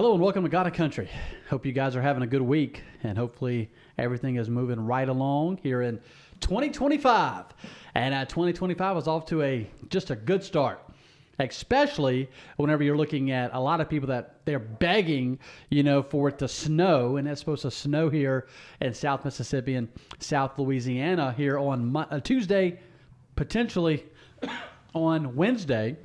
Hello and welcome to God and Country. Hope you guys are having a good week, and hopefully everything is moving right along here in 2025. And 2025 was off to just a good start, especially whenever you're looking at a lot of people that they're begging, for it to snow, and it's supposed to snow here in South Mississippi and South Louisiana here on Tuesday, potentially on Wednesday.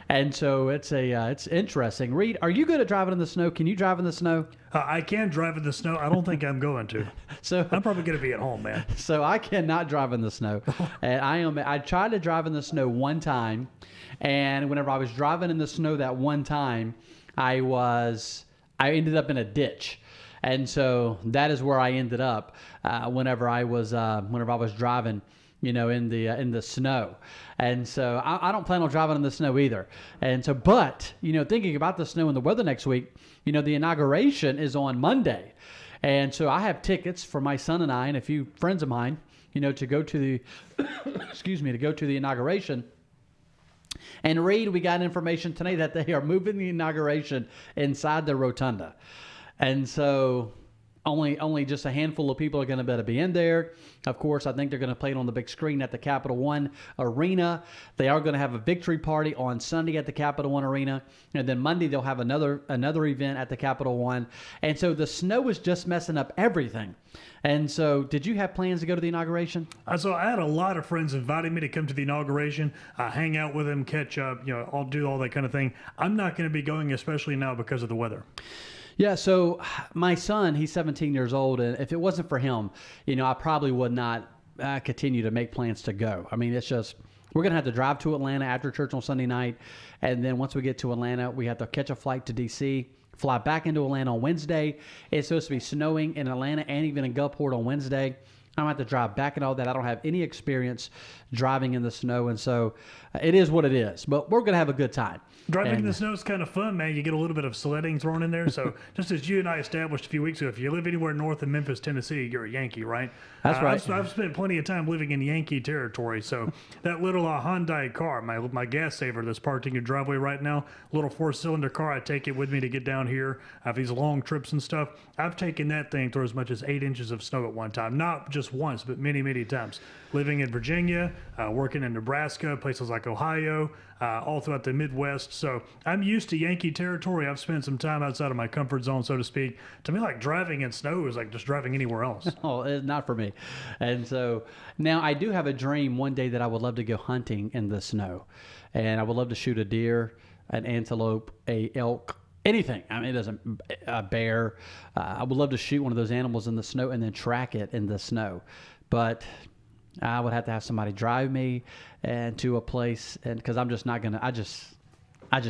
And so it's interesting. Reed, are you good at driving in the snow? Can you drive in the snow? I can drive in the snow. I don't think I'm going to. So I'm probably going to be at home, man. So I cannot drive in the snow. And I tried to drive in the snow one time, and whenever I was driving in the snow that one time, I ended up in a ditch. And so that is where I ended up whenever I was driving, in the snow. And so I don't plan on driving in the snow either. And so, but, thinking about the snow and the weather next week, the inauguration is on Monday. And so I have tickets for my son and I and a few friends of mine, to go to the, to go to the inauguration. And Reed, we got information today that they are moving the inauguration inside the rotunda. And so only just a handful of people are going to be able to be in there. Of course, I think they're going to play it on the big screen at the Capital One Arena. They are going to have a victory party on Sunday at the Capital One Arena. And then Monday, they'll have another event at the Capital One. And so the snow is just messing up everything. And so did you have plans to go to the inauguration? So I had a lot of friends inviting me to come to the inauguration, hang out with them, catch up, I'll do all that kind of thing. I'm not going to be going, especially now because of the weather. Yeah, so my son, he's 17 years old, and if it wasn't for him, I probably would not continue to make plans to go. I mean, it's just, we're going to have to drive to Atlanta after church on Sunday night, and then once we get to Atlanta, we have to catch a flight to D.C., fly back into Atlanta on Wednesday. It's supposed to be snowing in Atlanta and even in Gulfport on Wednesday. I'm going to have to drive back and all that. I don't have any experience driving in the snow, and so it is what it is. But we're going to have a good time. Driving in the snow is kind of fun, man. You get a little bit of sledding thrown in there. So just as you and I established a few weeks ago, if you live anywhere north of Memphis, Tennessee, you're a Yankee, right? That's right. I've spent plenty of time living in Yankee territory. So that little Hyundai car, my gas saver that's parked in your driveway right now, little 4-cylinder car, I take it with me to get down here. I have these long trips and stuff. I've taken that thing through as much as 8 inches of snow at one time. Not just once, but many, many times. Living in Virginia, working in Nebraska, places like Ohio, all throughout the Midwest. So I'm used to Yankee territory. I've spent some time outside of my comfort zone, so to speak. To me, like driving in snow is like just driving anywhere else. Oh, it's not for me. And so now I do have a dream one day that I would love to go hunting in the snow. And I would love to shoot a deer, an antelope, a elk, anything. I mean, a bear. I would love to shoot one of those animals in the snow and then track it in the snow. But I would have to have somebody drive me and to a place, and because I'm just not gonna. I just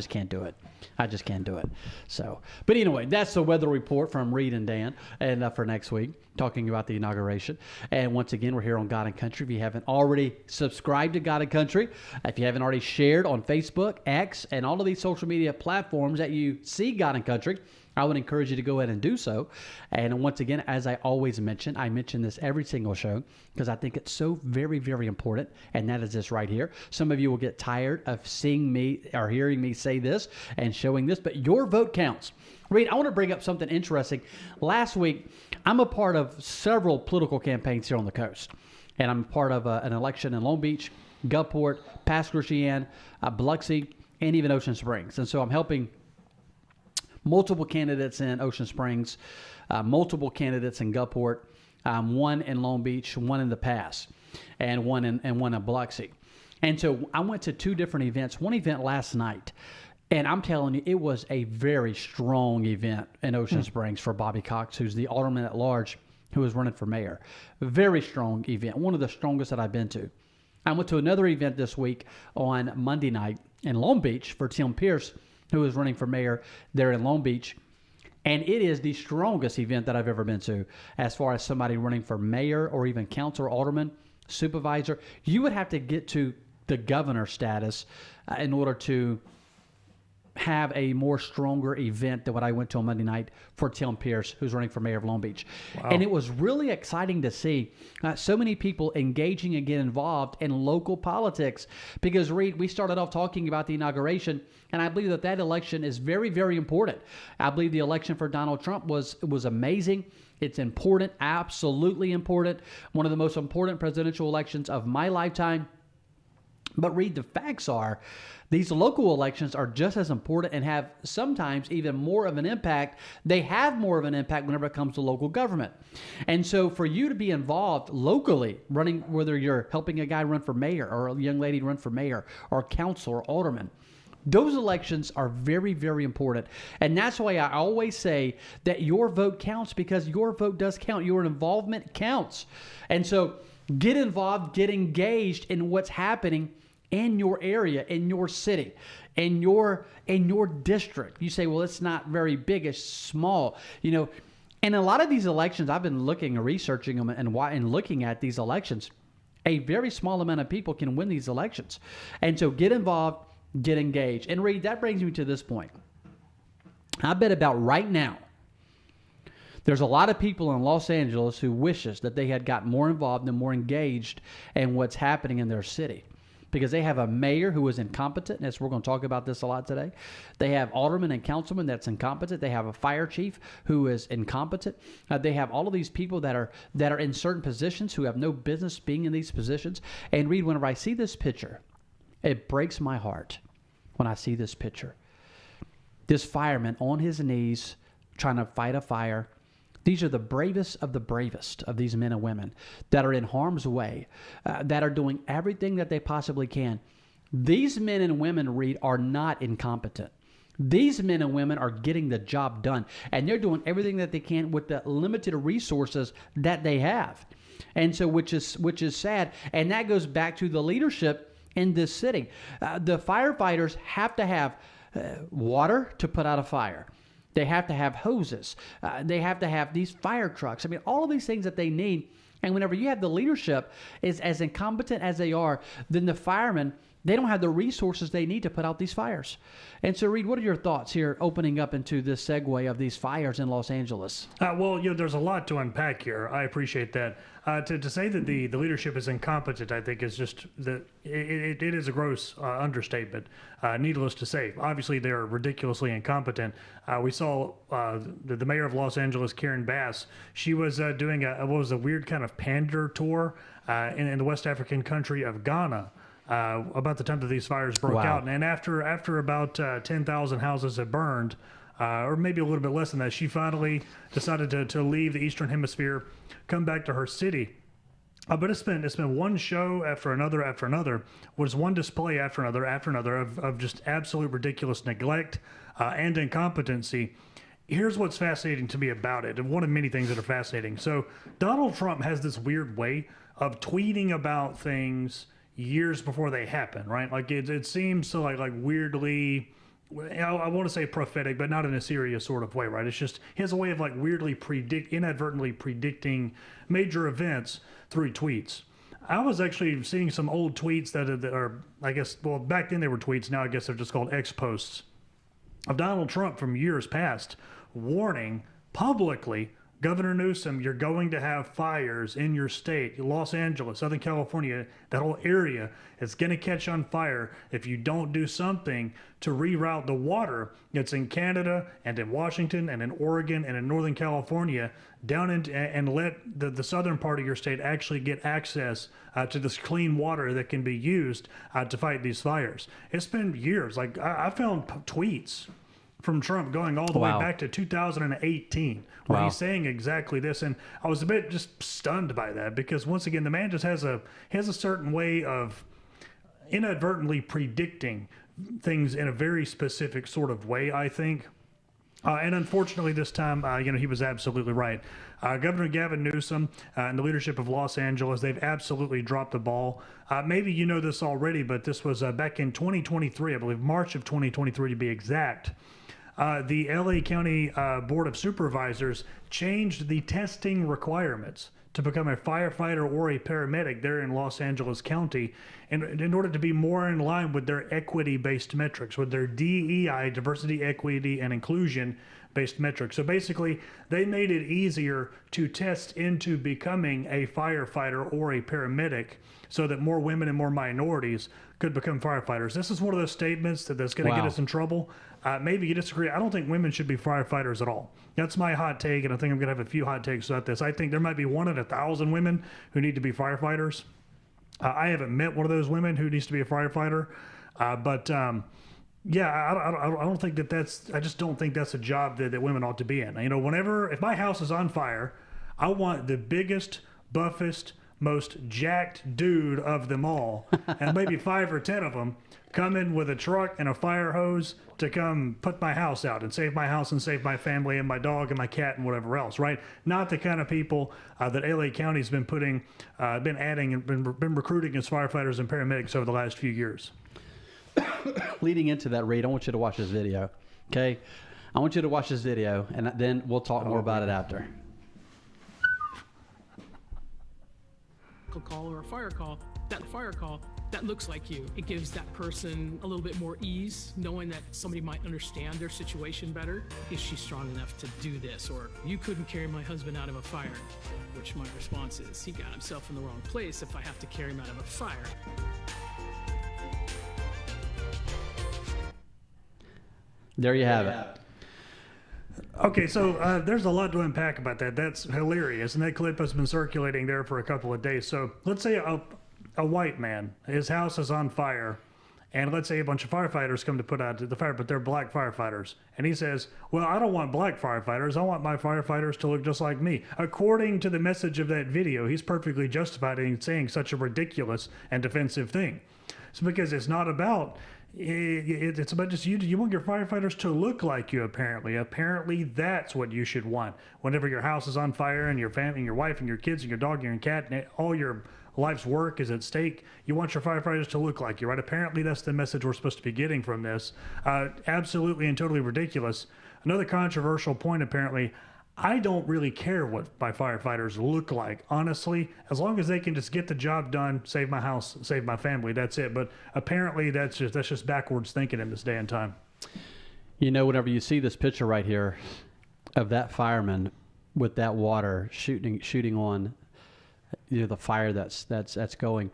can't do it. I just can't do it. So, but anyway, that's the weather report from Reed and Dan, and for next week, talking about the inauguration. And once again, we're here on God and Country. If you haven't already subscribed to God and Country, if you haven't already shared on Facebook, X, and all of these social media platforms that you see God and Country, I would encourage you to go ahead and do so. And once again, as I always mention, I mention this every single show because I think it's so very, very important, and that is this right here. Some of you will get tired of seeing me or hearing me say this and showing this, but your vote counts. Reed, I want to bring up something interesting. Last week, I'm a part of several political campaigns here on the coast, and I'm part of an election in Long Beach, Gulfport, Pasco Cheyenne, Biloxi, and even Ocean Springs. And so I'm helping multiple candidates in Ocean Springs, multiple candidates in Gulfport, one in Long Beach, one in the Pass, and one in Biloxi. And so I went to 2 different events. One event last night, and I'm telling you, it was a very strong event in Ocean Springs for Bobby Cox, who's the alderman at large who is running for mayor. Very strong event, one of the strongest that I've been to. I went to another event this week on Monday night in Long Beach for Tim Pierce, who is running for mayor there in Long Beach. And it is the strongest event that I've ever been to as far as somebody running for mayor or even councilor, alderman, supervisor. You would have to get to the governor status in order to have a more stronger event than what I went to on Monday night for Tim Pierce, who's running for mayor of Long Beach. Wow. And it was really exciting to see so many people engaging and get involved in local politics. Because, Reed, we started off talking about the inauguration, and I believe that election is very, very important. I believe the election for Donald Trump was amazing. It's important, absolutely important. One of the most important presidential elections of my lifetime. But, Reed, the facts are these local elections are just as important and have sometimes even more of an impact. They have more of an impact whenever it comes to local government. And so for you to be involved locally, running, whether you're helping a guy run for mayor or a young lady run for mayor or council or alderman, those elections are very, very important. And that's why I always say that your vote counts, because your vote does count. Your involvement counts. And so get involved, get engaged in what's happening in your area, in your city, in your district. You say, well, it's not very big, it's small. You know, and a lot of these elections, I've been looking and researching them and looking at these elections. A very small amount of people can win these elections. And so get involved, get engaged. And Reed, that brings me to this point. I bet about right now, there's a lot of people in Los Angeles who wishes that they had gotten more involved and more engaged in what's happening in their city. Because they have a mayor who is incompetent, and we're going to talk about this a lot today. They have aldermen and councilmen that's incompetent. They have a fire chief who is incompetent. They have all of these people that are in certain positions who have no business being in these positions. And Reed, whenever I see this picture, it breaks my heart when I see this picture. This fireman on his knees trying to fight a fire. These are the bravest of these men and women that are in harm's way, that are doing everything that they possibly can. These men and women, Reed, are not incompetent. These men and women are getting the job done, and they're doing everything that they can with the limited resources that they have. And so, which is sad, and that goes back to the leadership in this city. The firefighters have to have water to put out a fire. They have to have hoses. They have to have these fire trucks. I mean, all of these things that they need. And whenever you have the leadership is as incompetent as they are, then the firemen, they don't have the resources they need to put out these fires. And so, Reed, what are your thoughts here opening up into this segue of these fires in Los Angeles? Well, there's a lot to unpack here. I appreciate that. To say that the leadership is incompetent, I think, is just it is a gross understatement. Needless to say, obviously they're ridiculously incompetent. We saw the mayor of Los Angeles, Karen Bass. She was doing a weird kind of pander tour in the West African country of Ghana. About the time that these fires broke out. And after about 10,000 houses had burned, or maybe a little bit less than that, she finally decided to leave the Eastern Hemisphere, come back to her city. But it's been one show after another, was one display after another of just absolute ridiculous neglect and incompetency. Here's what's fascinating to me about it, and one of many things that are fascinating. So Donald Trump has this weird way of tweeting about things years before they happen, right? Like it seems to like weirdly, I want to say prophetic, but not in a serious sort of way, right? It's just he has a way of like weirdly inadvertently predicting major events through tweets. I was actually seeing some old tweets that are, I guess, well, back then they were tweets. Now I guess they're just called X posts of Donald Trump from years past, warning publicly, Governor Newsom, you're going to have fires in your state, Los Angeles, Southern California, that whole area is going to catch on fire if you don't do something to reroute the water that's in Canada and in Washington and in Oregon and in Northern California down into, and let the southern part of your state actually get access to this clean water that can be used to fight these fires. It's been years. Like I found tweets from Trump going all the way back to 2018 where he's saying exactly this. And I was a bit just stunned by that because once again, the man just has a certain way of inadvertently predicting things in a very specific sort of way, I think. And unfortunately this time, he was absolutely right. Governor Gavin Newsom and the leadership of Los Angeles, they've absolutely dropped the ball. Maybe you know this already, but this was back in 2023, I believe March of 2023 to be exact. The LA County Board of Supervisors changed the testing requirements to become a firefighter or a paramedic there in Los Angeles County, and in order to be more in line with their equity-based metrics, with their DEI, diversity, equity, and inclusion-based metrics. So basically, they made it easier to test into becoming a firefighter or a paramedic so that more women and more minorities could become firefighters. This is one of those statements that's going to get us in trouble. Maybe you disagree. I don't think women should be firefighters at all. That's my hot take, and I think I'm going to have a few hot takes about this. I think there might be 1 in 1,000 women who need to be firefighters. I haven't met one of those women who needs to be a firefighter, but yeah, I don't think I just don't think that's a job that women ought to be in. You know, if my house is on fire, I want the biggest, buffest, most jacked dude of them all, and maybe 5 or 10 of them, come in with a truck and a fire hose to come put my house out and save my house and save my family and my dog and my cat and whatever else, right? Not the kind of people that LA County's been adding and been recruiting as firefighters and paramedics over the last few years. Leading into that, Reed, I want you to watch this video, okay? I want you to watch this video, and then we'll talk more about it after. Call or a fire call, that looks like you. It gives that person a little bit more ease, knowing that somebody might understand their situation better. Is she strong enough to do this? Or, you couldn't carry my husband out of a fire. Which my response is, he got himself in the wrong place if I have to carry him out of a fire. There you have it. Okay, so there's a lot to unpack about that. That's hilarious, and that clip has been circulating there for a couple of days. So let's say a white man, his house is on fire, and let's say a bunch of firefighters come to put out the fire, but they're black firefighters. And he says, well, I don't want black firefighters. I want my firefighters to look just like me. According to the message of that video, he's perfectly justified in saying such a ridiculous and defensive thing. It's because it's not about... It's about just you want your firefighters to look like you, apparently that's what you should want whenever your house is on fire and your family and your wife and your kids and your dog and your cat and all your life's work is at stake. You want your firefighters to look like you, right? Apparently that's the message we're supposed to be getting from this. Absolutely and totally ridiculous. Another controversial point, apparently, I don't really care what my firefighters look like, honestly. As long as they can just get the job done, save my house, save my family, that's it. But apparently that's just backwards thinking in this day and time. You know, whenever you see this picture right here of that fireman with that water shooting on, you know, the fire that's going.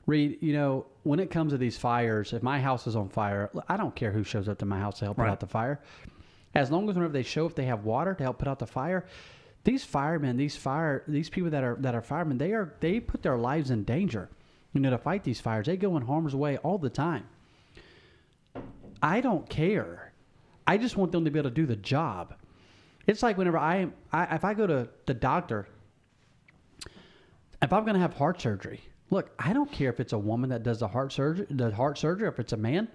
Reed, you know, when it comes to these fires, if my house is on fire, I don't care who shows up to my house to help put out the fire. As long as whenever they show up, they have water to help put out the fire. These firemen, these people that are firemen, they put their lives in danger, you know, to fight these fires. They go in harm's way all the time. I don't care. I just want them to be able to do the job. It's like whenever if I go to the doctor, if I'm going to have heart surgery, look, I don't care if it's a woman that does the heart surgery, or if it's a man.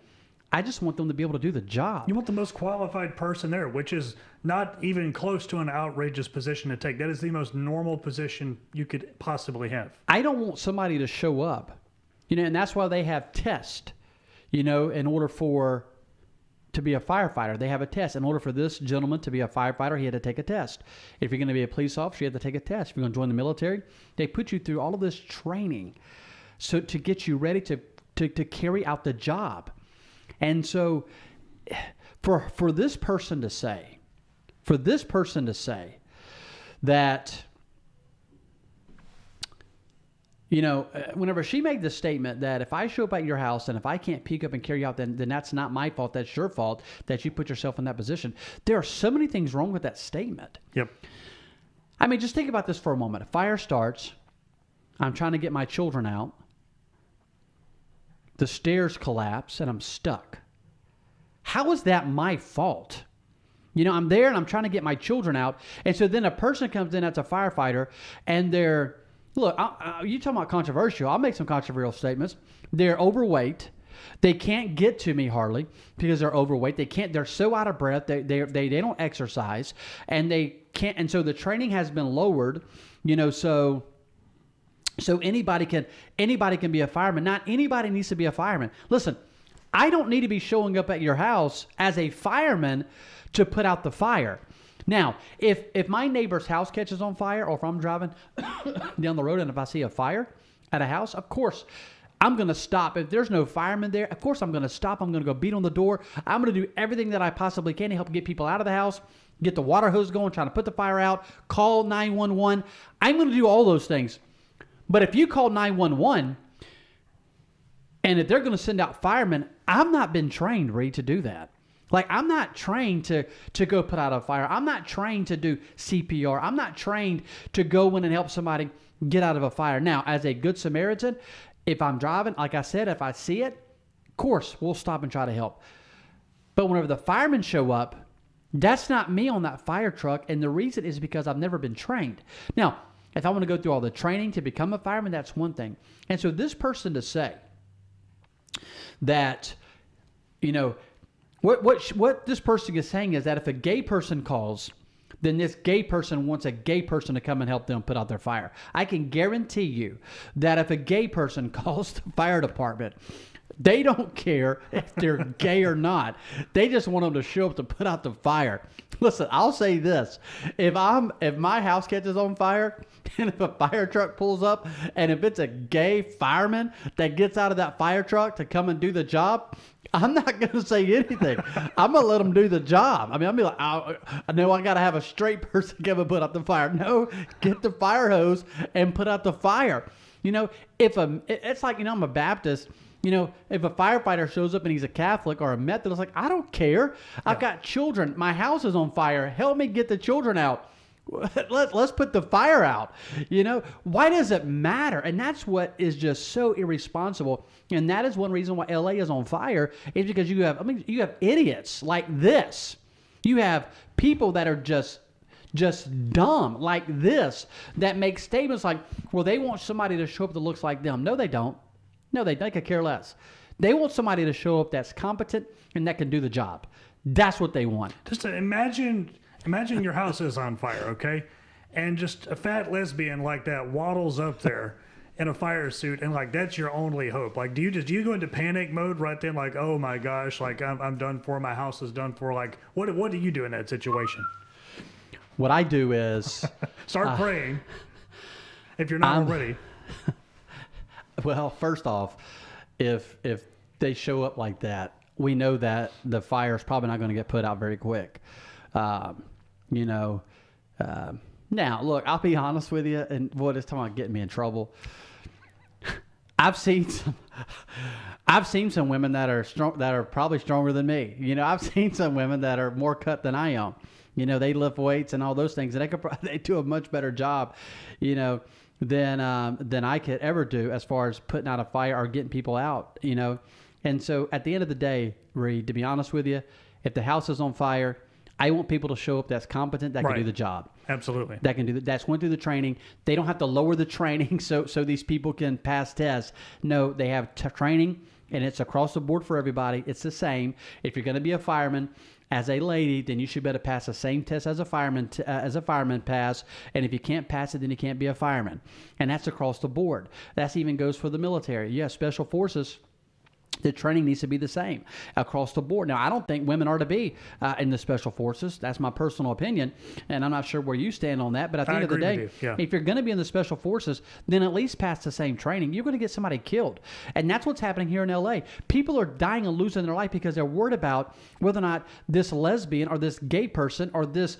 I just want them to be able to do the job. You want the most qualified person there, which is not even close to an outrageous position to take. That is the most normal position you could possibly have. I don't want somebody to show up, you know, and that's why they have tests, you know, in order to be a firefighter. They have a test. In order for this gentleman to be a firefighter, he had to take a test. If you're going to be a police officer, you have to take a test. If you're going to join the military, they put you through all of this training so to get you ready to carry out the job. And so for this person to say that, you know, whenever she made the statement that if I show up at your house and if I can't peek up and carry out, then that's not my fault. That's your fault that you put yourself in that position. There are so many things wrong with that statement. Yep. I mean, just think about this for a moment. A fire starts. I'm trying to get my children out. The stairs collapse and I'm stuck. How is that my fault? You know, I'm there and I'm trying to get my children out. And so then a person comes in that's a firefighter and they're, look, you talking about controversial. I'll make some controversial statements. They're overweight. They can't get to me hardly because they're overweight. They're so out of breath. They don't exercise and they can't. And so the training has been lowered, you know, so anybody can be a fireman. Not anybody needs to be a fireman. Listen, I don't need to be showing up at your house as a fireman to put out the fire. Now, if my neighbor's house catches on fire, or if I'm driving down the road and if I see a fire at a house, of course, I'm going to stop. If there's no fireman there, of course I'm going to stop. I'm going to go beat on the door. I'm going to do everything that I possibly can to help get people out of the house, get the water hose going, trying to put the fire out, call 911. I'm going to do all those things. But if you call 911 and if they're going to send out firemen, I've not been trained, Reed, to do that. Like, I'm not trained to go put out a fire. I'm not trained to do CPR. I'm not trained to go in and help somebody get out of a fire. Now, as a good Samaritan, if I'm driving, like I said, if I see it, of course, we'll stop and try to help. But whenever the firemen show up, that's not me on that fire truck, and the reason is because I've never been trained. Now, if I want to go through all the training to become a fireman, that's one thing. And so this person to say that, you know, what this person is saying is that if a gay person calls, then this gay person wants a gay person to come and help them put out their fire. I can guarantee you that if a gay person calls the fire department, they don't care if they're gay or not. They just want them to show up to put out the fire. Listen, I'll say this. If my house catches on fire and if a fire truck pulls up and if it's a gay fireman that gets out of that fire truck to come and do the job, I'm not going to say anything. I'm going to let them do the job. I mean, I'll be like, I know I got to have a straight person come and put out the fire. No, get the fire hose and put out the fire. You know, it's like, you know, I'm a Baptist. You know, if a firefighter shows up and he's a Catholic or a Methodist, like, I don't care. I've got children. My house is on fire. Help me get the children out. Let's put the fire out. You know, why does it matter? And that's what is just so irresponsible. And that is one reason why LA is on fire, is because you have idiots like this. You have people that are just dumb like this that make statements like, well, they want somebody to show up that looks like them. No, they don't. No, they could care less. They want somebody to show up that's competent and that can do the job. That's what they want. Just imagine your house is on fire, okay? And just a fat lesbian like that waddles up there in a fire suit, and like that's your only hope. Like, do you go into panic mode right then? Like, oh my gosh, like I'm done for. My house is done for. Like, what do you do in that situation? What I do is start praying if you're not already. Well, first off, if they show up like that, we know that the fire is probably not going to get put out very quick. You know, now look, I'll be honest with you, and boy, this time about getting me in trouble. I've seen some women that are strong, that are probably stronger than me. You know, I've seen some women that are more cut than I am. You know, they lift weights and all those things, and they do a much better job, you know, than I could ever do as far as putting out a fire or getting people out, you know. And so at the end of the day, Reed, to be honest with you, if the house is on fire, I want people to show up that's competent, that can do the job. Absolutely. That can do that. That's went through the training. They don't have to lower the training so these people can pass tests. No, they have training, and it's across the board for everybody. It's the same. If you're going to be a fireman, as a lady, then you should better pass the same test as a fireman pass. And if you can't pass it, then you can't be a fireman. And that's across the board. That even goes for the military. Yeah, special forces. The training needs to be the same across the board. Now, I don't think women are to be in the special forces. That's my personal opinion, and I'm not sure where you stand on that. But at the end of the day, if you're going to be in the special forces, then at least pass the same training. You're going to get somebody killed, and that's what's happening here in L.A. People are dying and losing their life because they're worried about whether or not this lesbian or this gay person or this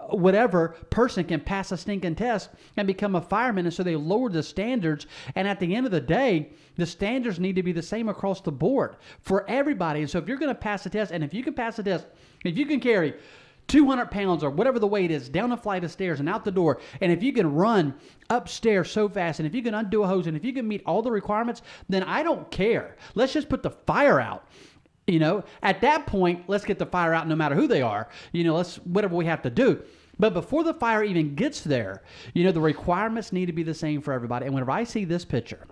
whatever person can pass a stinking test and become a fireman, and so they lower the standards. And at the end of the day, the standards need to be the same across the board for everybody. And so if you're going to pass the test, and if you can pass the test, if you can carry 200 pounds or whatever the weight is down a flight of stairs and out the door, and if you can run upstairs so fast, and if you can undo a hose, and if you can meet all the requirements, then I don't care. Let's just put the fire out. You know, at that point, let's get the fire out no matter who they are. You know, let's whatever we have to do. But before the fire even gets there, you know, the requirements need to be the same for everybody. And whenever I see this picture,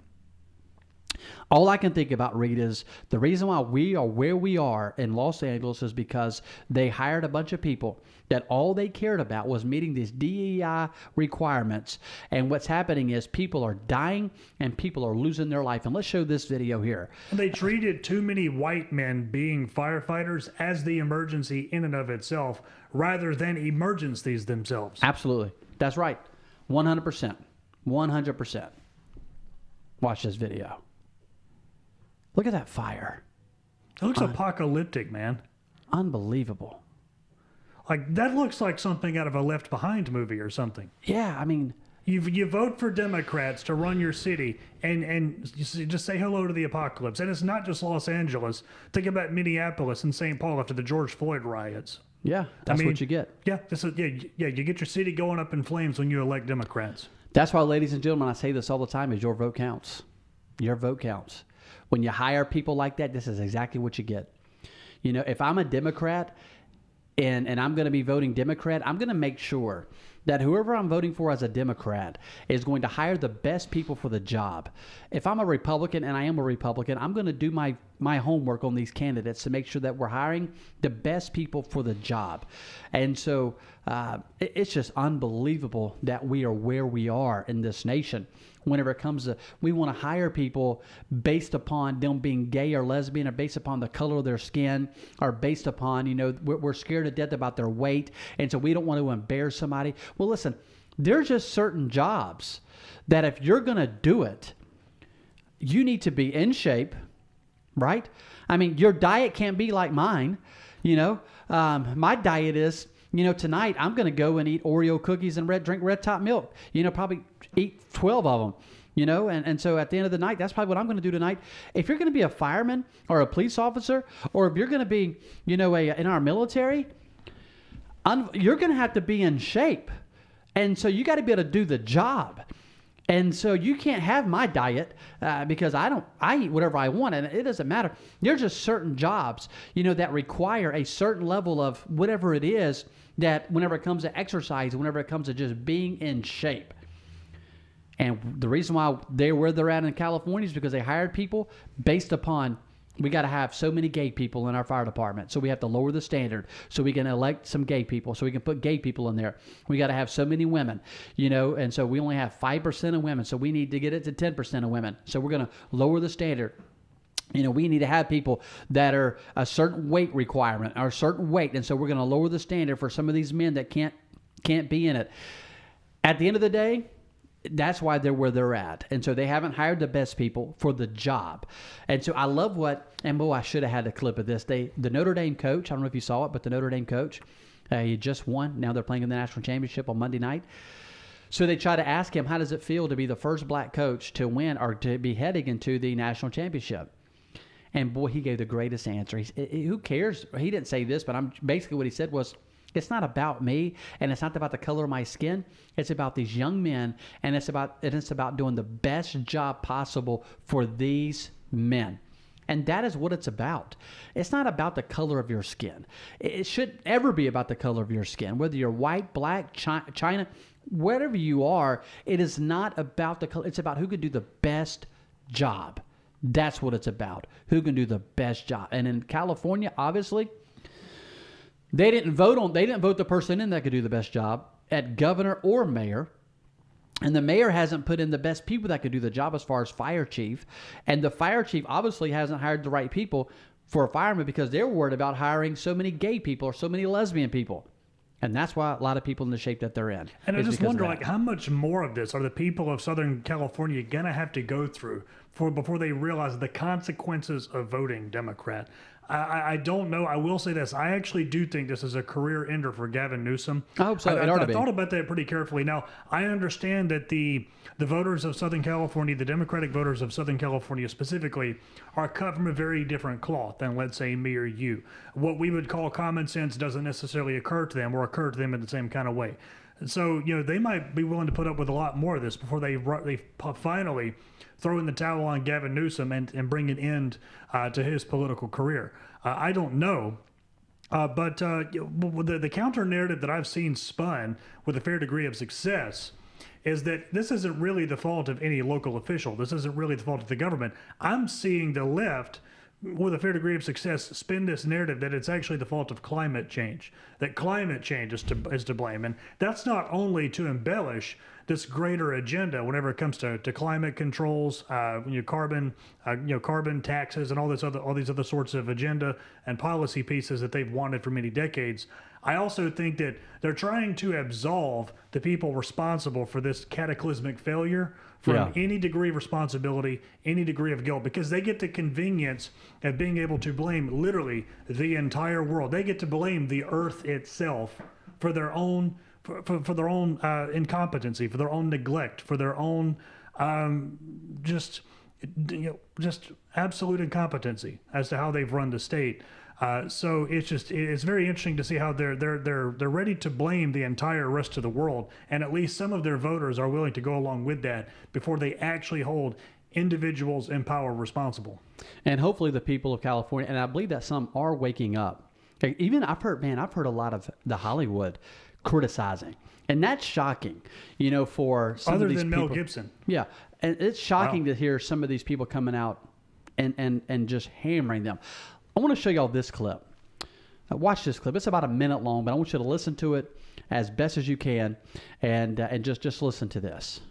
All I can think about, Reed, is the reason why we are where we are in Los Angeles is because they hired a bunch of people that all they cared about was meeting these DEI requirements. And what's happening is people are dying and people are losing their life. And let's show this video here. They treated too many white men being firefighters as the emergency in and of itself, rather than emergencies themselves. Absolutely. That's right. 100%. 100%. Watch this video. Look at that fire. It looks apocalyptic, man. Unbelievable. Like, that looks like something out of a Left Behind movie or something. Yeah, I mean, You vote for Democrats to run your city and you just say hello to the apocalypse. And it's not just Los Angeles. Think about Minneapolis and St. Paul after the George Floyd riots. yeah, that's what you get. Yeah, you get your city going up in flames when you elect Democrats. That's why, ladies and gentlemen, I say this all the time, is your vote counts. Your vote counts. When you hire people like that, this is exactly what you get. You know, if I'm a Democrat and I'm going to be voting Democrat, I'm going to make sure that whoever I'm voting for as a Democrat is going to hire the best people for the job. If I'm a Republican, and I am a Republican, I'm going to do my homework on these candidates to make sure that we're hiring the best people for the job. And so it's just unbelievable that we are where we are in this nation. Whenever it comes to, we want to hire people based upon them being gay or lesbian, or based upon the color of their skin, or based upon, you know, we're scared to death about their weight, and so we don't want to embarrass somebody. Well, listen, there's just certain jobs that if you're going to do it, you need to be in shape, right? I mean, your diet can't be like mine. You know, my diet is, you know, tonight I'm going to go and eat Oreo cookies and drink red top milk, you know, probably eat 12 of them, you know, and so at the end of the night, that's probably what I'm going to do tonight. If you're going to be a fireman or a police officer, or if you're going to be, you know, in our military, you're going to have to be in shape. And so you got to be able to do the job. And so you can't have my diet because I eat whatever I want, and it doesn't matter. There's just certain jobs, you know, that require a certain level of whatever it is, that whenever it comes to exercise, whenever it comes to just being in shape. And the reason why they're where they're at in California is because they hired people based upon, we got to have so many gay people in our fire department. So we have to lower the standard so we can elect some gay people, so we can put gay people in there. We got to have so many women, you know, and so we only have 5% of women. So we need to get it to 10% of women. So we're going to lower the standard. You know, we need to have people that are a certain weight requirement or a certain weight. And so we're going to lower the standard for some of these men that can't be in it. At the end of the day, that's why they're where they're at. And so they haven't hired the best people for the job. And so I love I should have had a clip of this. The Notre Dame coach, I don't know if you saw it, but the Notre Dame coach, he just won. Now they're playing in the national championship on Monday night. So they try to ask him, how does it feel to be the first black coach to win or to be heading into the national championship? And boy, he gave the greatest answer. Who cares? He didn't say this, but basically what he said was, it's not about me, and it's not about the color of my skin. It's about these young men, and it's about doing the best job possible for these men. And that is what it's about. It's not about the color of your skin. It should ever be about the color of your skin. Whether you're white, black, China, whatever you are, it is not about the color. It's about who can do the best job. That's what it's about. Who can do the best job. And in California, obviously, they didn't vote the person in that could do the best job at governor or mayor. And the mayor hasn't put in the best people that could do the job as far as fire chief. And the fire chief obviously hasn't hired the right people for a fireman because they're worried about hiring so many gay people or so many lesbian people. And that's why a lot of people in the shape that they're in. And I just wonder, like, how much more of this are the people of Southern California going to have to go through before they realize the consequences of voting Democrat? I don't know. I will say this. I actually do think this is a career ender for Gavin Newsom. I hope so. I thought about that pretty carefully. Now, I understand that the voters of Southern California, the Democratic voters of Southern California specifically, are cut from a very different cloth than, let's say, me or you. What we would call common sense doesn't necessarily occur to them or occur to them in the same kind of way. So, you know, they might be willing to put up with a lot more of this before they finally throw in the towel on Gavin Newsom and bring an end to his political career. I don't know. But the counter narrative that I've seen spun with a fair degree of success is that this isn't really the fault of any local official. This isn't really the fault of the government. I'm seeing the left, with a fair degree of success, spin this narrative that it's actually the fault of climate change, that climate change is to blame. And that's not only to embellish this greater agenda whenever it comes to climate controls, carbon taxes, and all these other sorts of agenda and policy pieces that they've wanted for many decades. I also think that they're trying to absolve the people responsible for this cataclysmic failure from any degree of responsibility, any degree of guilt, because they get the convenience of being able to blame literally the entire world. They get to blame the earth itself for their own incompetency, for their own neglect, for their own just absolute incompetency as to how they've run the state. So it's very interesting to see how they're ready to blame the entire rest of the world, and at least some of their voters are willing to go along with that before they actually hold individuals in power responsible. And hopefully the people of California, and I believe that some are waking up. Even I've heard a lot of the Hollywood criticizing, and that's shocking. For some other of these than people, Mel Gibson. Yeah, and it's shocking to hear some of these people coming out and just hammering them. I want to show y'all this clip. Watch this clip. It's about a minute long, but I want you to listen to it as best as you can, and just listen to this.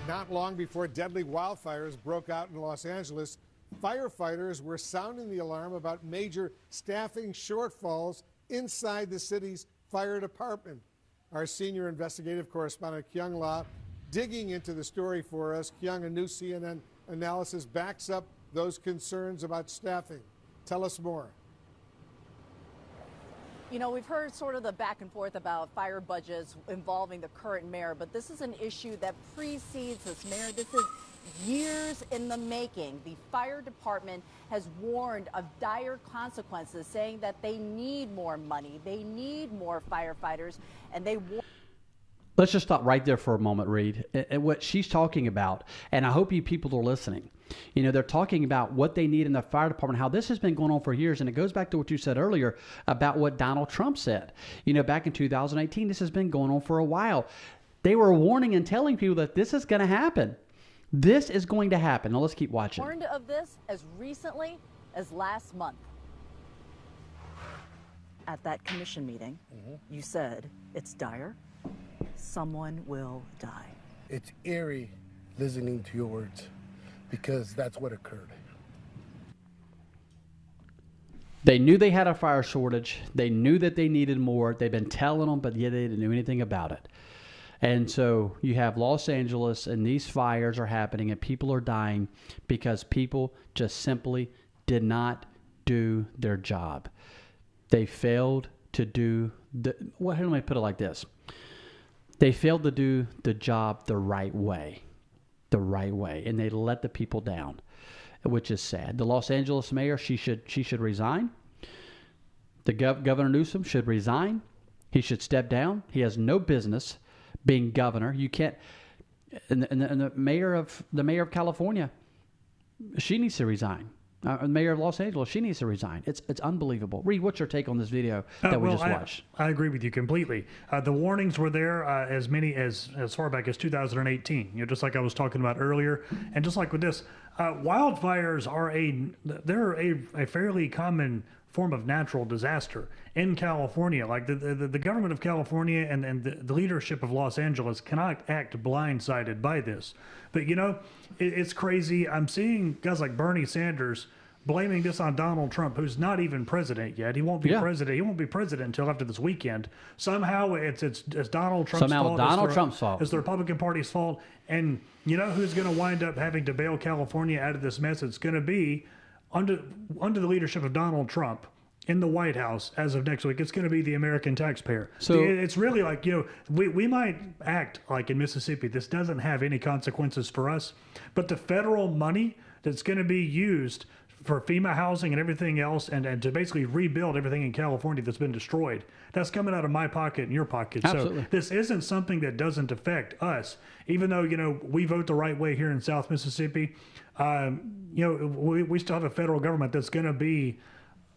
Not long before deadly wildfires broke out in Los Angeles, firefighters were sounding the alarm about major staffing shortfalls inside the city's fire department. Our senior investigative correspondent, Kyung La, digging into the story for us. Kyung, a new CNN analysis backs up those concerns about staffing. Tell us more. We've heard sort of the back and forth about fire budgets involving the current mayor, but this is an issue that precedes this mayor. This is years in the making. The fire department has warned of dire consequences, saying that they need more money, they need more firefighters, and they want. Let's just stop right there for a moment, Reed. And what she's talking about, and I hope you people are listening. They're talking about what they need in the fire department, how this has been going on for years. And it goes back to what you said earlier about what Donald Trump said. Back in 2018, this has been going on for a while. They were warning and telling people that this is going to happen. This is going to happen. Now let's keep watching. Warned of this as recently as last month. At that commission meeting, you said it's dire. Someone will die. It's eerie listening to your words, because that's what occurred. They knew they had a fire shortage. They knew that they needed more. They've been telling them, but yet they didn't do anything about it. And so you have Los Angeles, and these fires are happening, and people are dying because people just simply did not do their job. They failed to do how do I put it like this? They failed to do the job the right way, and they let the people down, which is sad. The Los Angeles mayor, she should resign. The Governor Newsom should resign. He should step down. He has no business being governor. You can't. And the mayor of California, she needs to resign. The mayor of Los Angeles, she needs to resign. It's unbelievable. Reed, what's your take on this video that we just watched? I agree with you completely. The warnings were there as far back as 2018. Just like I was talking about earlier, and just like with this, wildfires are a fairly common form of natural disaster in California. Like the government of California and the leadership of Los Angeles cannot act blindsided by this. But it's crazy. I'm seeing guys like Bernie Sanders blaming this on Donald Trump, who's not even president yet. He won't be president. He won't be president until after this weekend. Somehow it's Donald Trump's fault. Trump's fault. It's the Republican Party's fault. And who's going to wind up having to bail California out of this mess? It's going to be under the leadership of Donald Trump in the White House as of next week. It's going to be the American taxpayer. So it's really like, we might act like in Mississippi, this doesn't have any consequences for us, but the federal money that's going to be used for FEMA housing and everything else, and to basically rebuild everything in California that's been destroyed, that's coming out of my pocket and your pocket. Absolutely. So this isn't something that doesn't affect us, even though, we vote the right way here in South Mississippi. We still have a federal government that's going to be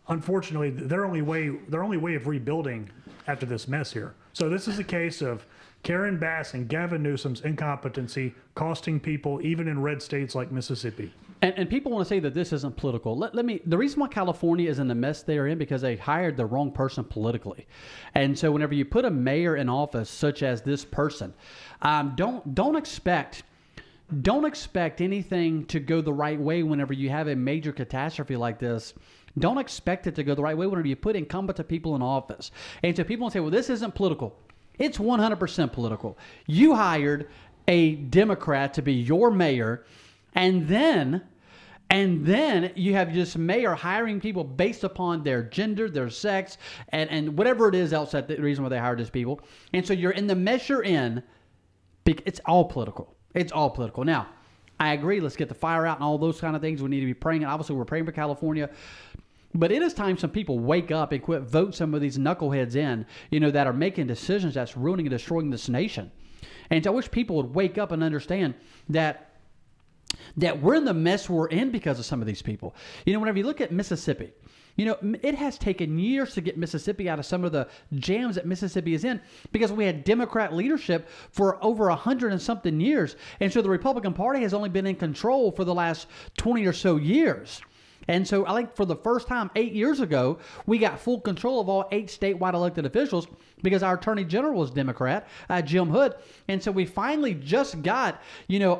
unfortunately, their only way of rebuilding after this mess here. So this is a case of Karen Bass and Gavin Newsom's incompetency costing people even in red states like Mississippi. And people want to say that this isn't political. The reason why California is in the mess they're in because they hired the wrong person politically. And so whenever you put a mayor in office, such as this person, don't expect anything to go the right way whenever you have a major catastrophe like this. Don't expect it to go the right way whenever you put incompetent people in office. And so people want to say, well, this isn't political. It's 100% political. You hired a Democrat to be your mayor, and then you have this mayor hiring people based upon their gender, their sex, and whatever it is else that the reason why they hired these people. And so you're in the mess you're in. It's all political. It's all political. Now, I agree. Let's get the fire out and all those kind of things. We need to be praying. And obviously, we're praying for California. But it is time some people wake up and quit voting some of these knuckleheads in, that are making decisions that's ruining and destroying this nation. And so I wish people would wake up and understand that we're in the mess we're in because of some of these people. Whenever you look at Mississippi, it has taken years to get Mississippi out of some of the jams that Mississippi is in because we had Democrat leadership for over 100 and something years. And so the Republican Party has only been in control for the last 20 or so years. And so I think for the first time 8 years ago, we got full control of all 8 statewide elected officials because our Attorney General was Democrat, Jim Hood. And so we finally just got,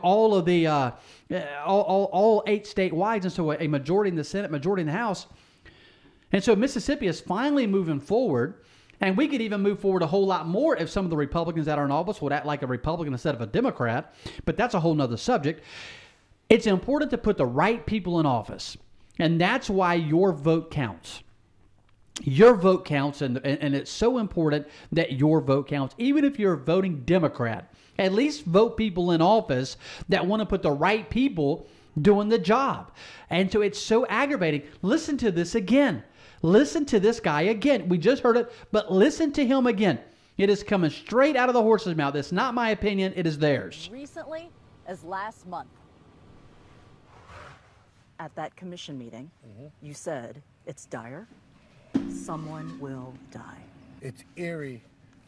all of the, all 8 statewide. And so a majority in the Senate, majority in the House. And so Mississippi is finally moving forward. And we could even move forward a whole lot more if some of the Republicans that are in office would act like a Republican instead of a Democrat. But that's a whole nother subject. It's important to put the right people in office. And that's why your vote counts. Your vote counts, and it's so important that your vote counts. Even if you're voting Democrat, at least vote people in office that want to put the right people doing the job. And so it's so aggravating. Listen to this again. Listen to this guy again. We just heard it, but listen to him again. It is coming straight out of the horse's mouth. It's not my opinion. It is theirs. Recently, as last month, at that commission meeting, you said, it's dire. Someone will die. It's eerie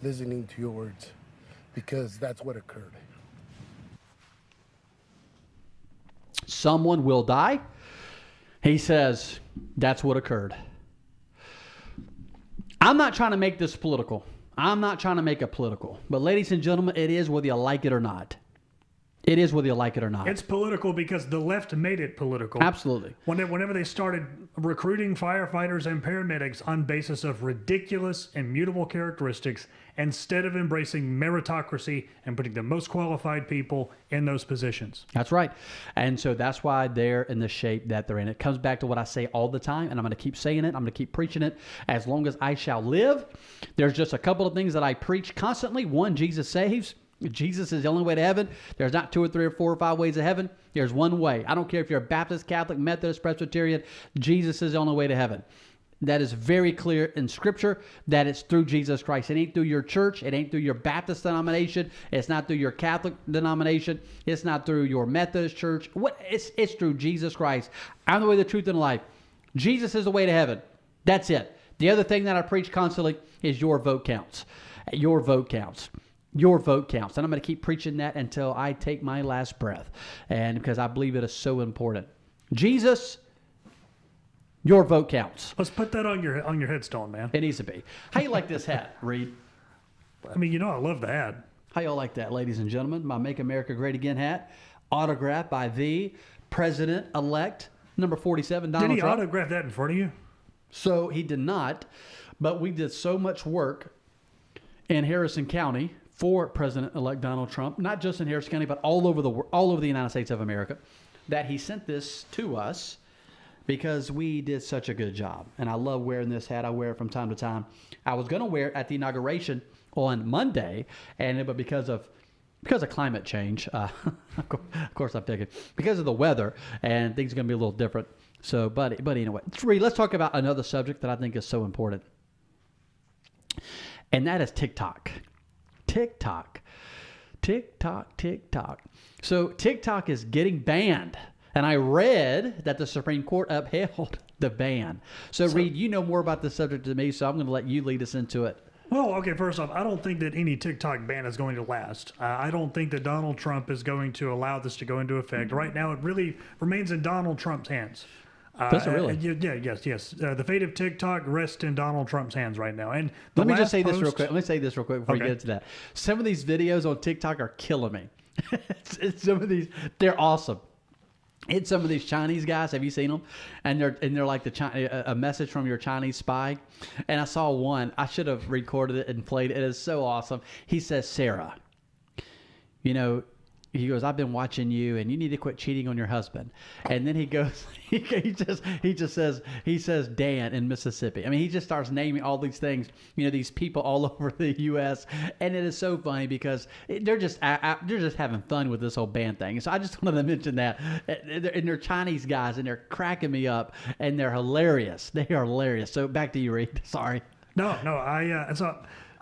listening to your words because that's what occurred. Someone will die. He says, that's what occurred. I'm not trying to make this political. I'm not trying to make it political. But ladies and gentlemen, it is whether you like it or not. It is whether you like it or not. It's political because the left made it political. Absolutely. Whenever they started recruiting firefighters and paramedics on basis of ridiculous and mutable characteristics instead of embracing meritocracy and putting the most qualified people in those positions. That's right. And so that's why they're in the shape that they're in. It comes back to what I say all the time, and I'm going to keep saying it. I'm going to keep preaching it as long as I shall live. There's just a couple of things that I preach constantly. One, Jesus saves. Jesus is the only way to heaven. There's not 2 or 3 or 4 or 5 ways to heaven. There's one way. I don't care if you're a Baptist, Catholic, Methodist, Presbyterian. Jesus is the only way to heaven. That is very clear in Scripture that it's through Jesus Christ. It ain't through your church. It ain't through your Baptist denomination. It's not through your Catholic denomination. It's not through your Methodist church. It's through Jesus Christ. I'm the way, the truth, and the life. Jesus is the way to heaven. That's it. The other thing that I preach constantly is your vote counts. Your vote counts. Your vote counts. And I'm going to keep preaching that until I take my last breath. And because I believe it is so important. Jesus, your vote counts. Let's put that on your headstone, man. It needs to be. How you like this hat, Reed? I mean, I love the hat. How y'all like that, ladies and gentlemen? My Make America Great Again hat, autographed by the President-elect, number 47, Donald Trump. Did he autograph that in front of you? So he did not, but we did so much work in Harrison County for President-elect Donald Trump, not just in Harrison County, but all over the United States of America, that he sent this to us because we did such a good job. And I love wearing this hat. I wear it from time to time. I was going to wear it at the inauguration on Monday, but because of climate change, of course I'm taking because of the weather, and things are going to be a little different. So, but anyway, let's talk about another subject that I think is so important, and that is TikTok. TikTok. So TikTok is getting banned. And I read that the Supreme Court upheld the ban. So Reed, you know more about this subject than me, so I'm going to let you lead us into it. Well, okay, first off, I don't think that any TikTok ban is going to last. I don't think that Donald Trump is going to allow this to go into effect. Right now, it really remains in Donald Trump's hands. Does it really? Yes. The fate of TikTok rests in Donald Trump's hands right now. And let me just say this real quick. Let me say this real quick before Okay. you get into that. Some of these videos on TikTok are killing me. Some of these, they're awesome. It's some of these Chinese guys. Have you seen them? And they're like a message from your Chinese spy. And I saw one. I should have recorded it and played it. It is so awesome. He says, Sarah, you know, he goes, I've been watching you, and you need to quit cheating on your husband. And then he goes, he just says Dan in Mississippi. I mean, he just starts naming all these things, you know, these people all over the U.S. And it is so funny because they're just having fun with this whole ban thing. So I just wanted to mention that. And they're Chinese guys, and they're cracking me up, and they're hilarious. They are hilarious. So back to you, Reed. Sorry. No, I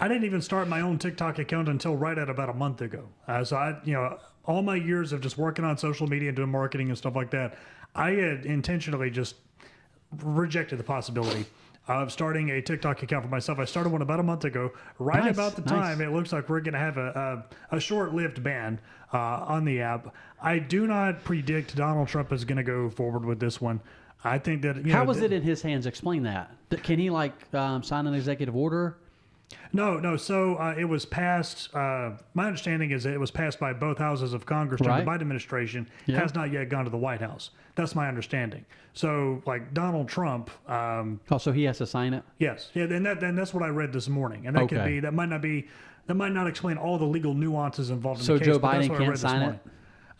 didn't even start my own TikTok account until right at about a month ago. All my years of just working on social media and doing marketing and stuff like that, I had intentionally just rejected the possibility of starting a TikTok account for myself. I started one about a month ago, right about the time it looks like we're going to have a short-lived ban on the app. I do not predict Donald Trump is going to go forward with this one. I think that how was it in his hands? Explain that. Can he sign an executive order? No. So it was passed. My understanding is that it was passed by both houses of Congress during the Biden administration. Yeah. Has not yet gone to the White House. That's my understanding. So, like Donald Trump. So he has to sign it. Yes. Yeah. And that's what I read this morning. And that could be. That might not explain all the legal nuances involved in the case. So Joe Biden can't sign it.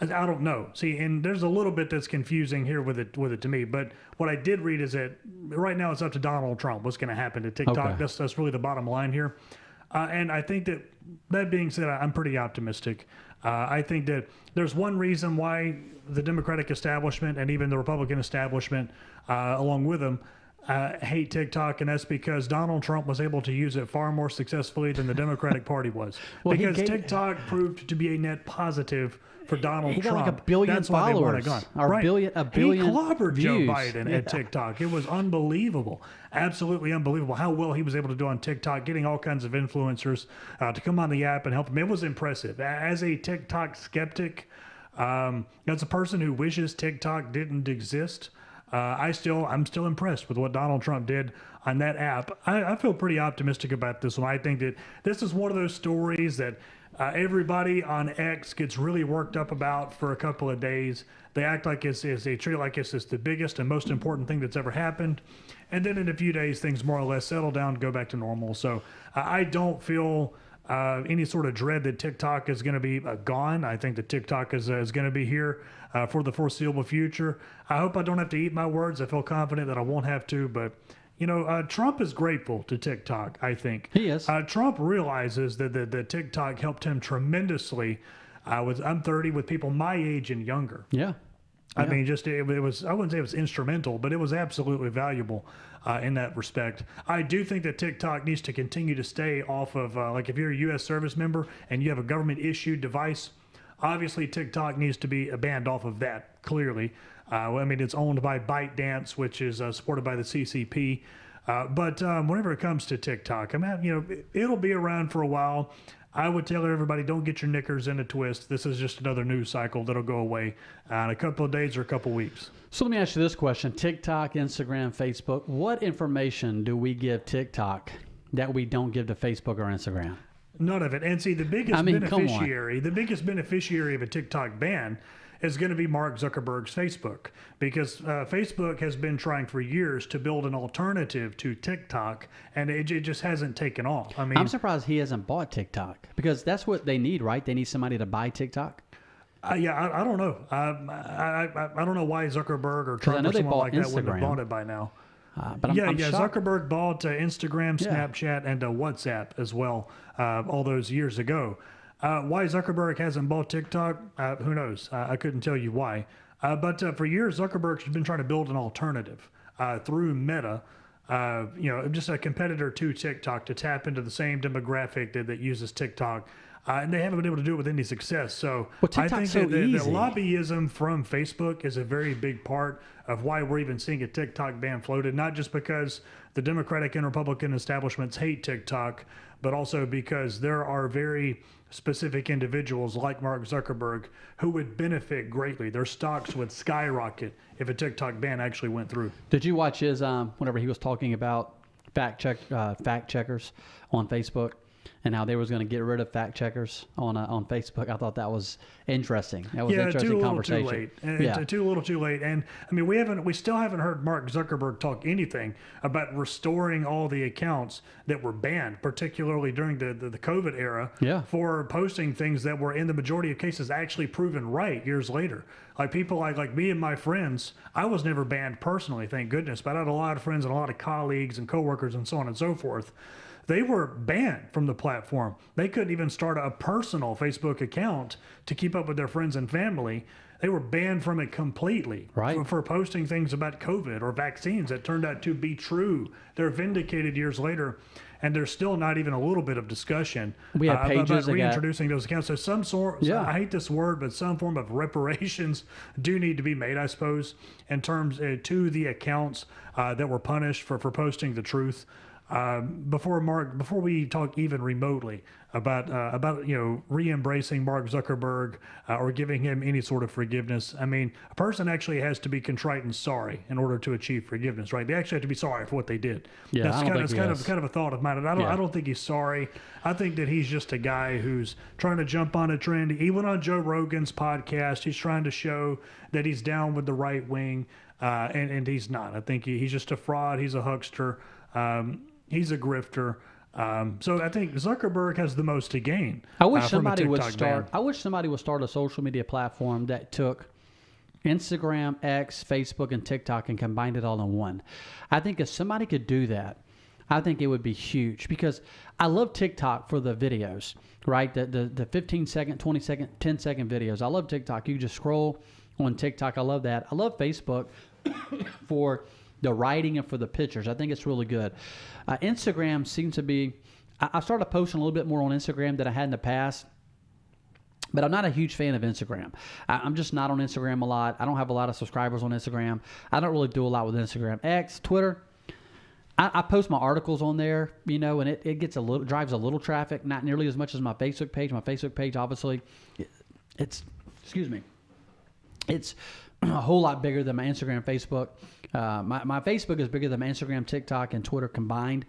I don't know. See, and there's a little bit that's confusing here with it to me. But what I did read is that right now it's up to Donald Trump what's going to happen to TikTok. Okay. That's really the bottom line here. And I think that being said, I'm pretty optimistic. I think that there's one reason why the Democratic establishment and even the Republican establishment, along with them, hate TikTok, and that's because Donald Trump was able to use it far more successfully than the Democratic Party was. Because TikTok proved to be a net positive for Donald Trump. He got like 1 billion That's why followers. They want it gone. Or right. a billion He clobbered views. Joe Biden at TikTok. It was unbelievable. Absolutely unbelievable how well he was able to do on TikTok, getting all kinds of influencers to come on the app and help him. It was impressive. As a TikTok skeptic, as a person who wishes TikTok didn't exist, I'm still impressed with what Donald Trump did on that app. I feel pretty optimistic about this one. I think that this is one of those stories that everybody on X gets really worked up about for a couple of days. They act like they treat it like it's the biggest and most important thing that's ever happened. And then in a few days, things more or less settle down and go back to normal. So I don't feel any sort of dread that TikTok is going to be gone. I think that TikTok is going to be here for the foreseeable future. I hope I don't have to eat my words. I feel confident that I won't have to, but Trump is grateful to TikTok, I think. He is. Trump realizes that TikTok helped him tremendously. I'm 30 with people my age and younger. Yeah. I mean, it was, I wouldn't say it was instrumental, but it was absolutely valuable in that respect. I do think that TikTok needs to continue to stay off of, if you're a U.S. service member and you have a government-issued device, obviously TikTok needs to be banned off of that, clearly. It's owned by ByteDance, which is supported by the CCP. But whenever it comes to TikTok, it'll be around for a while. I would tell everybody, don't get your knickers in a twist. This is just another news cycle that'll go away in a couple of days or a couple of weeks. So let me ask you this question. TikTok, Instagram, Facebook, what information do we give TikTok that we don't give to Facebook or Instagram? None of it. And see, the biggest beneficiary of a TikTok ban is going to be Mark Zuckerberg's Facebook, because Facebook has been trying for years to build an alternative to TikTok, and it just hasn't taken off. I'm surprised he hasn't bought TikTok, because that's what they need, right? They need somebody to buy TikTok. I don't know. I don't know why Zuckerberg or Trump or someone like that wouldn't have bought it by now. But I'm shocked. Zuckerberg bought Instagram, Snapchat, and WhatsApp as well all those years ago. Why Zuckerberg hasn't bought TikTok, who knows? I couldn't tell you why. But for years, Zuckerberg's been trying to build an alternative through Meta, just a competitor to TikTok to tap into the same demographic that uses TikTok. and they haven't been able to do it with any success. So Well, I think TikTok's so that the easy. lobbyism from Facebook is a very big part of why we're even seeing a TikTok ban floated, not just because the Democratic and Republican establishments hate TikTok, but also because there are very specific individuals like Mark Zuckerberg who would benefit greatly. Their stocks would skyrocket if a TikTok ban actually went through. Did you watch his whenever he was talking about fact checkers on Facebook and how they was going to get rid of fact checkers on Facebook? I thought that was interesting. That was an interesting conversation. Too little, too late. And I mean, we still haven't heard Mark Zuckerberg talk anything about restoring all the accounts that were banned, particularly during the COVID era, for posting things that were in the majority of cases actually proven right years later. Like people like me and my friends, I was never banned personally, thank goodness, but I had a lot of friends and a lot of colleagues and coworkers and so on and so forth. They were banned from the platform. They couldn't even start a personal Facebook account to keep up with their friends and family. They were banned from it completely for posting things about COVID or vaccines that turned out to be true. They're vindicated years later, and there's still not even a little bit of discussion about reintroducing those accounts. So some sort, I hate this word, but some form of reparations do need to be made, I suppose, in terms to the accounts that were punished for posting the truth. Before we talk even remotely about re-embracing Mark Zuckerberg or giving him any sort of forgiveness, I mean, a person actually has to be contrite and sorry in order to achieve forgiveness, right? They actually have to be sorry for what they did. Yeah, that's kind of a thought of mine. And I don't think he's sorry. I think that he's just a guy who's trying to jump on a trend. Even on Joe Rogan's podcast, he's trying to show that he's down with the right wing, and he's not. I think he's just a fraud. He's a huckster. He's a grifter. So I think Zuckerberg has the most to gain. I wish somebody would start. I wish somebody would start a social media platform that took Instagram, X, Facebook, and TikTok and combined it all in one. I think if somebody could do that, I think it would be huge, because I love TikTok for the videos, right? The 15-second, 20-second, 10-second videos. I love TikTok. You just scroll on TikTok. I love that. I love Facebook for the writing and for the pictures. I think it's really good. Instagram seems to be, I started posting a little bit more on Instagram than I had in the past, but I'm not a huge fan of Instagram. I'm just not on Instagram a lot. I don't have a lot of subscribers on Instagram. I don't really do a lot with Instagram. X, Twitter, I post my articles on there, and it gets drives a little traffic, not nearly as much as my Facebook page. My Facebook page, obviously, it's a whole lot bigger than my Instagram, Facebook. My Facebook is bigger than my Instagram, TikTok, and Twitter combined.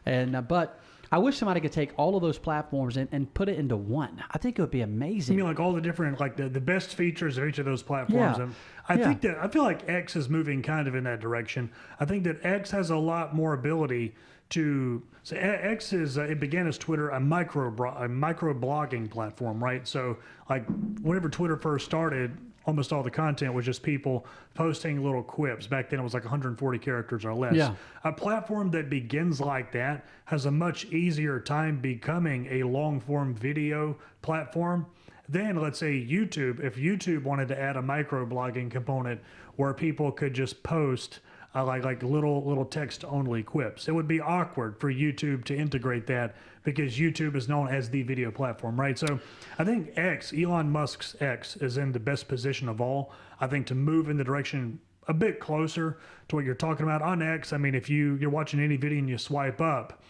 But I wish somebody could take all of those platforms and put it into one. I think it would be amazing. You mean like all the different, like the best features of each of those platforms? Yeah. And I feel like X is moving kind of in that direction. I think that X has a lot more ability to. So X is it began as Twitter, a micro blogging platform, right? So like whenever Twitter first started, almost all the content was just people posting little quips. Back then it was like 140 characters or less. Yeah. A platform that begins like that has a much easier time becoming a long-form video platform than, let's say, YouTube. If YouTube wanted to add a microblogging component where people could just post like little text-only quips, it would be awkward for YouTube to integrate that, because YouTube is known as the video platform, right? So I think Elon Musk's X is in the best position of all, I think, to move in the direction a bit closer to what you're talking about. On X, I mean, if you're watching any video and you swipe up,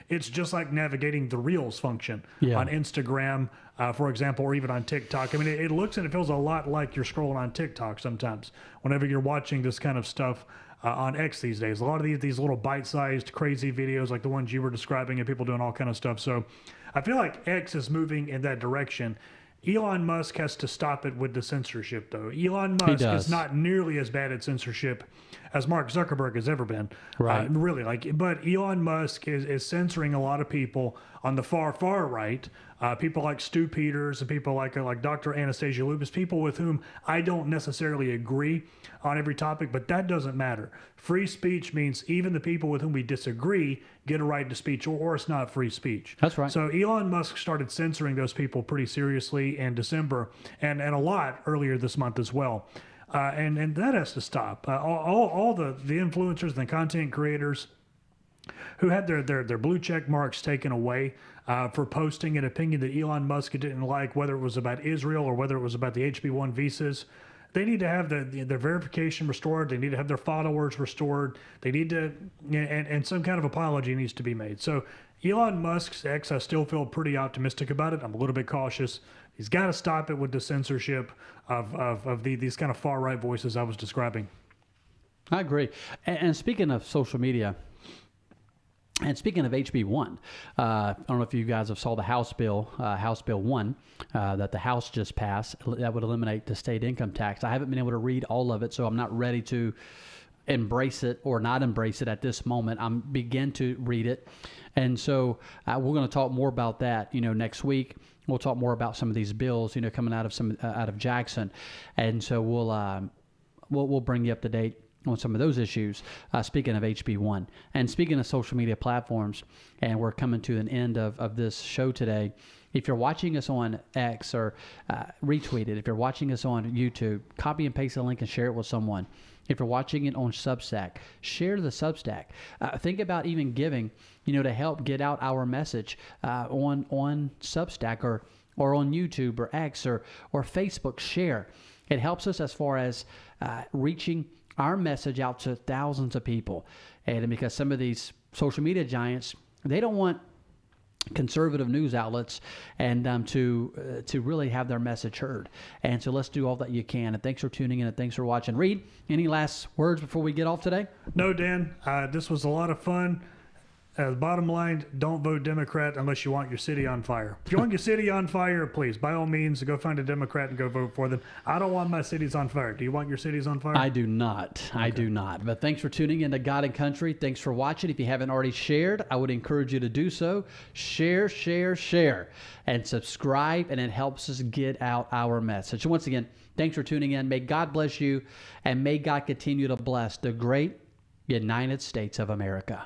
it's just like navigating the Reels function on Instagram, for example, or even on TikTok. I mean, it looks and it feels a lot like you're scrolling on TikTok sometimes whenever you're watching this kind of stuff on X these days. A lot of these little bite-sized crazy videos like the ones you were describing, and people doing all kind of stuff. So I feel like X is moving in that direction. Elon Musk has to stop it with the censorship, though. Elon Musk is not nearly as bad at censorship as Mark Zuckerberg has ever been. Right. But Elon Musk is censoring a lot of people on the far right. People like Stu Peters and people like Dr. Anastasia Lupus, people with whom I don't necessarily agree on every topic, but that doesn't matter. Free speech means even the people with whom we disagree get a right to speech, or it's not free speech. That's right. So Elon Musk started censoring those people pretty seriously in December, and a lot earlier this month as well. And that has to stop. All the influencers and the content creators who had their blue check marks taken away for posting an opinion that Elon Musk didn't like, whether it was about Israel or whether it was about the HB1 visas. They need to have their verification restored. They need to have their followers restored. They need to, and some kind of apology needs to be made. So Elon Musk's X, I still feel pretty optimistic about it. I'm a little bit cautious. He's got to stop it with the censorship of these kind of far-right voices I was describing. I agree. And speaking of social media, and speaking of HB1, I don't know if you guys have saw the House Bill 1, that the House just passed that would eliminate the state income tax. I haven't been able to read all of it, so I'm not ready to embrace it or not embrace it at this moment. I'm begin to read it. And so we're going to talk more about that, next week. We'll talk more about some of these bills, coming out of Jackson. And so we'll bring you up to date on some of those issues, speaking of HB1. And speaking of social media platforms, and we're coming to an end of this show today. If you're watching us on X or retweet it, if you're watching us on YouTube, copy and paste the link and share it with someone. If you're watching it on Substack, share the Substack. Think about even giving, to help get out our message on Substack or on YouTube or X or Facebook. Share. It helps us as far as reaching our message out to thousands of people. And because some of these social media giants, they don't want conservative news outlets and to really have their message heard. And so let's do all that you can. And thanks for tuning in and thanks for watching. Reed, any last words before we get off today? No, Dan. This was a lot of fun. The bottom line, don't vote Democrat unless you want your city on fire. If you want your city on fire, please, by all means, go find a Democrat and go vote for them. I don't want my cities on fire. Do you want your cities on fire? I do not. Okay. I do not. But thanks for tuning in to God and Country. Thanks for watching. If you haven't already shared, I would encourage you to do so. Share, and subscribe, and it helps us get out our message. And once again, thanks for tuning in. May God bless you, and may God continue to bless the great United States of America.